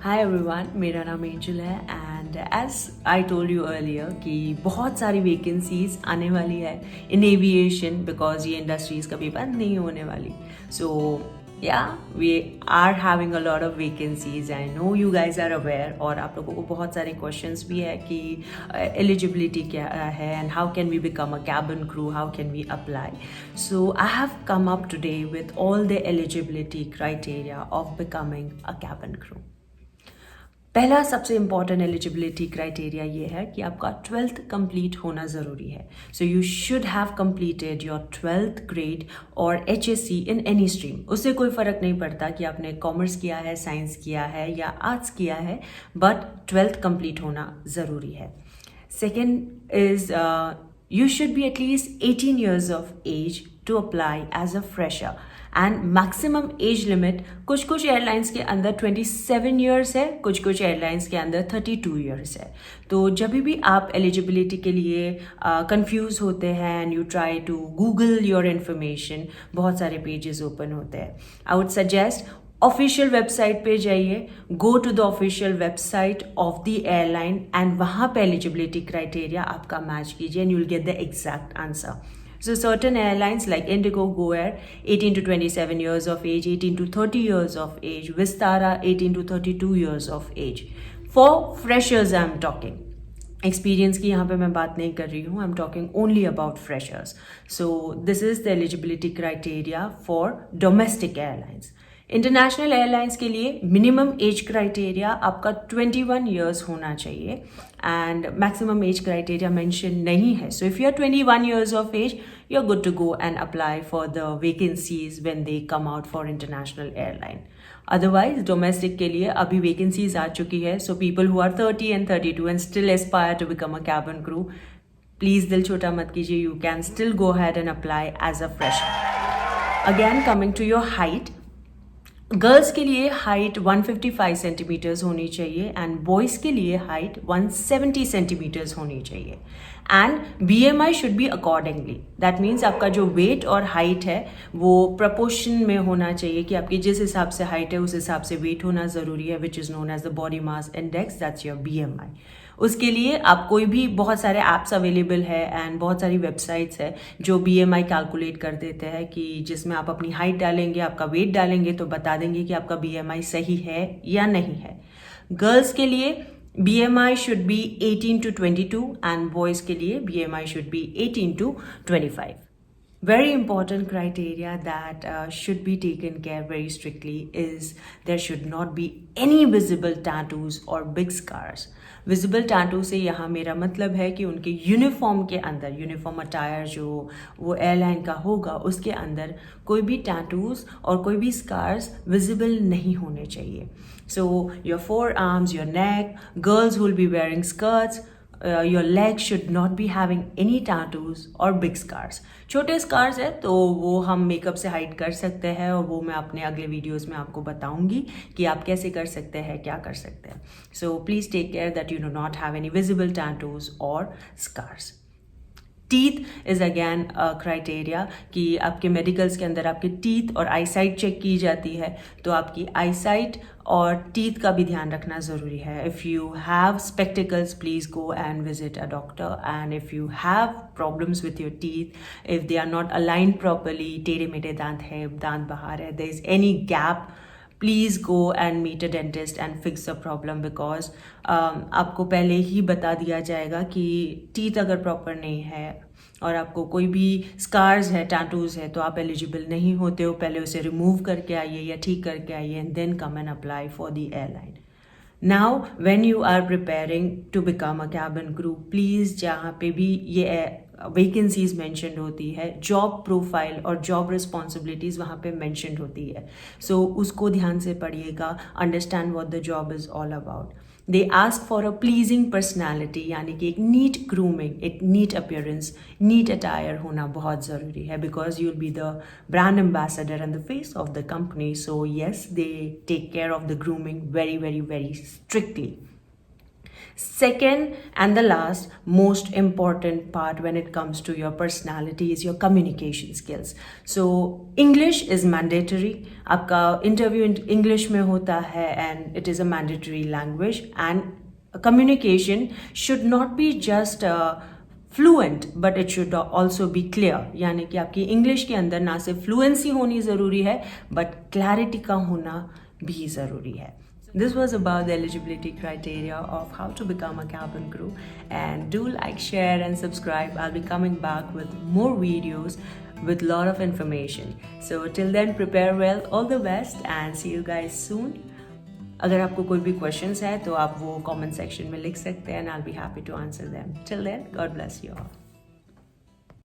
Hi everyone, मेरा नाम Angel है and as I told you earlier कि बहुत सारी वैकेंसीज आने वाली है इन एविएशन बिकॉज ये इंडस्ट्रीज कभी बंद नहीं होने वाली. So yeah we are having a lot of vacancies. I know you guys are aware और आप लोगों को बहुत सारे क्वेश्चंस भी है कि एलिजिबिलिटी क्या है and how can we become a cabin crew, how can we apply. So I have come up today with all the eligibility criteria of becoming a cabin crew. पहला सबसे इंपॉर्टेंट एलिजिबिलिटी क्राइटेरिया ये है कि आपका 12th complete होना ज़रूरी है. So you should have completed your 12th grade और HSC इन एनी स्ट्रीम. उससे कोई फ़र्क नहीं पड़ता कि आपने कॉमर्स किया है, साइंस किया है या आर्ट्स किया है, बट 12th कंप्लीट होना ज़रूरी है. Second is you should be at least 18 years of age to apply as a fresher. And maximum age limit कुछ एयरलाइंस के अंदर 27 ईयर्स है, कुछ एयरलाइंस के अंदर 32 ईयर्स है. तो जब भी आप एलिजिबिलिटी के लिए कंफ्यूज होते हैं and you try to Google your information, बहुत सारे पेजेस ओपन होते हैं. I would suggest official website पे जाइए, go to the official website of the airline and वहाँ पे एलिजिबिलिटी क्राइटेरिया आपका मैच कीजिए and you will get the exact answer. So certain airlines like Indigo, Go Air, 18 to 27 years of age, 18 to 30 years of age, Vistara, 18 to 32 years of age. For freshers I'm talking. Experience की यहाँ पे मैं बात नहीं कर रही हूँ. I am talking only about freshers. So this is the eligibility criteria for domestic airlines. International airlines के लिए मिनिमम एज क्राइटेरिया आपका 21 ईयर्स होना चाहिए and maximum age criteria mention नहीं है. So if you are 21 years of age, you are good to go and apply for the vacancies when they come out for international airline. Otherwise domestic के लिए अभी vacancies आ चुकी है. So people who are 30 and 32 and still aspire to become a cabin crew, please दिल छोटा मत कीजिए. You can still go had and apply as a fresher. Again coming to your height, girls के लिए height 155 centimetres होनी चाहिए and boys के लिए हाइट 170 सेंटीमीटर्स होनी चाहिए. And BMI should be accordingly. That means आपका जो वेट और हाइट है वो प्रपोर्शन में होना चाहिए कि आपकी जिस हिसाब से हाइट है उस हिसाब से वेट होना ज़रूरी है, which is known as the body mass index. That's your BMI. उसके लिए आप कोई भी, बहुत सारे ऐप्स अवेलेबल है एंड बहुत सारी वेबसाइट्स है जो BMI कैलकुलेट कर देते हैं कि जिसमें आप अपनी हाइट डालेंगे, आपका वेट डालेंगे तो बता देंगे कि आपका BMI सही है या नहीं है. गर्ल्स के लिए BMI should be 18 to 22 and boys के लिए BMI should be 18 to 25. Very important criteria that should be taken care very strictly is there should not be any visible tattoos or big scars. Visible tattoo से यहाँ मेरा मतलब है कि उनके uniform के अंदर, यूनिफॉर्म अटायर जो वो एयरलाइन का होगा उसके अंदर कोई भी टैटूज और कोई भी स्कार्स विजिबल नहीं होने चाहिए. So your forearms, your neck, girls who will be wearing skirts, your legs should not be having any tattoos or big scars. छोटे scars है तो वो हम मेकअप से हाइड कर सकते हैं और वो मैं अपने अगले वीडियोस में आपको बताऊंगी कि आप कैसे कर सकते हैं, क्या कर सकते हैं. So please take care that you do not have any visible tattoos or scars. Teeth is again criteria कि आपके मेडिकल्स के अंदर आपके टीथ और आईसाइट चेक की जाती है, तो आपकी आईसाइट और टीथ का भी ध्यान रखना ज़रूरी है. If you have spectacles, please go and visit a doctor. And if you have problems with your teeth, if they are not aligned properly, टेढ़े मेढ़े दांत है, दांत बाहर है, there is any gap, please go and meet a dentist and fix the problem. Because आपको पहले ही बता दिया जाएगा कि टीथ अगर प्रॉपर नहीं है और आपको कोई भी स्कार्स है, टैटूज है, तो आप एलिजिबल नहीं होते हो. पहले उसे रिमूव करके आइए या ठीक करके आइए and then come and apply for the airline. Now when you are preparing to become a cabin crew, please जहाँ पे भी ये वैकेंसीज मैंशनड होती है, जॉब प्रोफाइल और जॉब रिस्पॉन्सिबिलिटीज़ वहाँ पे मैंशनड होती है. सो उसको ध्यान से पढ़िएगा, understand what the job is all about. They ask for a pleasing personality, यानी कि एक नीट ग्रूमिंग, एक नीट अपीयरेंस, नीट अटायर होना बहुत ज़रूरी है because you will be the brand ambassador and the face of the company. So yes, they take care of the grooming very very very strictly. Second and the last most important part when it comes to your personality is your communication skills. So English is mandatory. आपका interview English में होता है and it is a mandatory language, and communication should not be just fluent but it should also be clear. यानी कि आपकी English के अंदर ना सिर्फ फ्लुएंसी होनी ज़रूरी है बट क्लैरिटी का होना भी ज़रूरी है. This was about the eligibility criteria of how to become a cabin crew. And do like, share and subscribe. I'll be coming back with more videos with lot of information. So till then, prepare well, all the best and see you guys soon. अगर आपको कोई भी questions है तो आप वो comment section में लिख सकते हैं and I'll be happy to answer them. Till then, God bless you all.